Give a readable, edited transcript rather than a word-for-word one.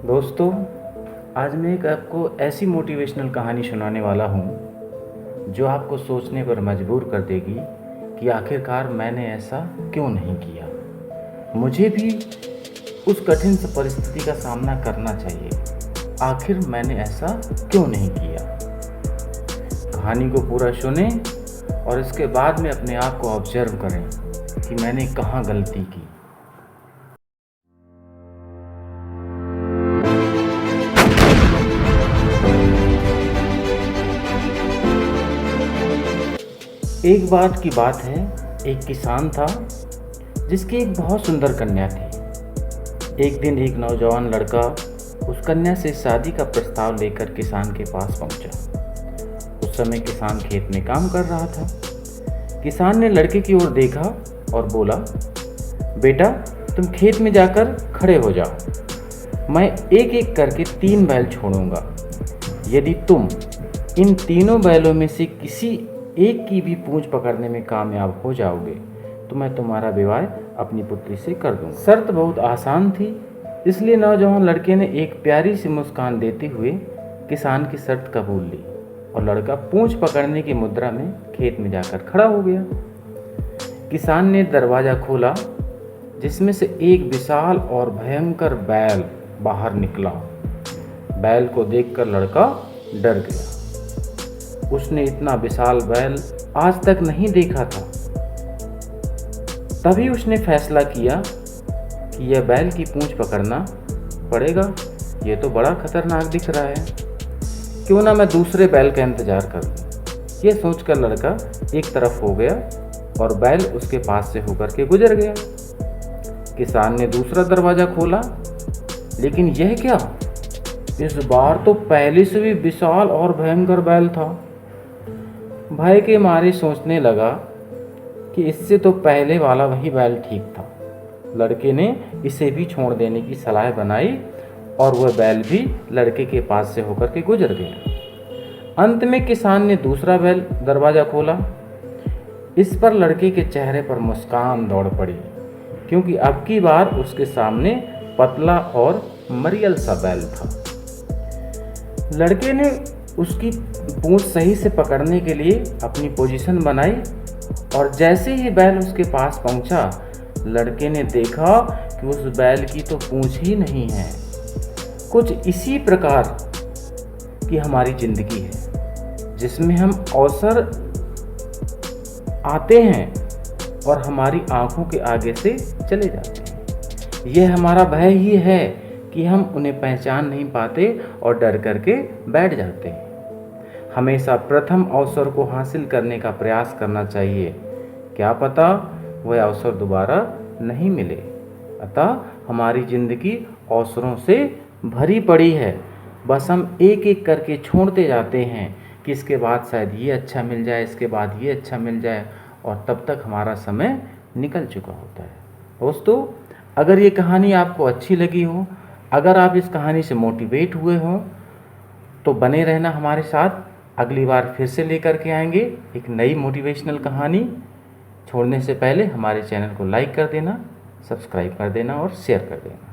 दोस्तों, आज मैं एक आपको ऐसी मोटिवेशनल कहानी सुनाने वाला हूँ जो आपको सोचने पर मजबूर कर देगी कि आखिरकार मैंने ऐसा क्यों नहीं किया। मुझे भी उस कठिन परिस्थिति का सामना करना चाहिए। आखिर मैंने ऐसा क्यों नहीं किया। कहानी को पूरा सुने और इसके बाद में अपने आप को ऑब्जर्व करें कि मैंने कहाँ गलती की। एक बार की बात है, एक किसान था जिसकी एक बहुत सुंदर कन्या थी। एक दिन एक नौजवान लड़का उस कन्या से शादी का प्रस्ताव लेकर किसान के पास पहुंचा। उस समय किसान खेत में काम कर रहा था। किसान ने लड़के की ओर देखा और बोला, बेटा तुम खेत में जाकर खड़े हो जाओ। मैं एक एक करके 3 बैल छोड़ूंगा। यदि तुम इन तीनों बैलों में से किसी एक की भी पूंछ पकड़ने में कामयाब हो जाओगे तो मैं तुम्हारा विवाह अपनी पुत्री से कर दूंगा। शर्त बहुत आसान थी, इसलिए नौजवान लड़के ने एक प्यारी सी मुस्कान देते हुए किसान की शर्त कबूल ली और लड़का पूंछ पकड़ने की मुद्रा में खेत में जाकर खड़ा हो गया। किसान ने दरवाज़ा खोला जिसमें से एक विशाल और भयंकर बैल बाहर निकला। बैल को देखकर लड़का डर गया। उसने इतना विशाल बैल आज तक नहीं देखा था। तभी उसने फैसला किया कि यह बैल की पूंछ पकड़ना पड़ेगा। यह तो बड़ा खतरनाक दिख रहा है, क्यों ना मैं दूसरे बैल का इंतजार करूं। यह सोचकर लड़का एक तरफ हो गया और बैल उसके पास से होकर के गुजर गया। किसान ने दूसरा दरवाज़ा खोला, लेकिन यह क्या, इस बार तो पहले से भी विशाल और भयंकर बैल था। भय के मारे सोचने लगा कि इससे तो पहले वाला वही बैल ठीक था। लड़के ने इसे भी छोड़ देने की सलाह बनाई और वह बैल भी लड़के के पास से होकर के गुजर गया। अंत में किसान ने दूसरा बैल दरवाज़ा खोला। इस पर लड़के के चेहरे पर मुस्कान दौड़ पड़ी, क्योंकि अब की बार उसके सामने पतला और मरियल सा बैल था। लड़के ने उसकी पूंछ सही से पकड़ने के लिए अपनी पोजीशन बनाई और जैसे ही बैल उसके पास पहुंचा, लड़के ने देखा कि उस बैल की तो पूंछ ही नहीं है। कुछ इसी प्रकार की हमारी ज़िंदगी है, जिसमें हम अवसर आते हैं और हमारी आंखों के आगे से चले जाते हैं। यह हमारा भय ही है कि हम उन्हें पहचान नहीं पाते और डर करके बैठ जाते हैं। हमेशा प्रथम अवसर को हासिल करने का प्रयास करना चाहिए। क्या पता वह अवसर दोबारा नहीं मिले। अतः हमारी ज़िंदगी अवसरों से भरी पड़ी है, बस हम एक एक करके छोड़ते जाते हैं कि इसके बाद शायद ये अच्छा मिल जाए, इसके बाद ये अच्छा मिल जाए, और तब तक हमारा समय निकल चुका होता है। दोस्तों, अगर ये कहानी आपको अच्छी लगी हो, अगर आप इस कहानी से मोटिवेट हुए हो, तो बने रहना हमारे साथ। अगली बार फिर से लेकर के आएंगे एक नई मोटिवेशनल कहानी। छोड़ने से पहले हमारे चैनल को लाइक कर देना, सब्सक्राइब कर देना और शेयर कर देना।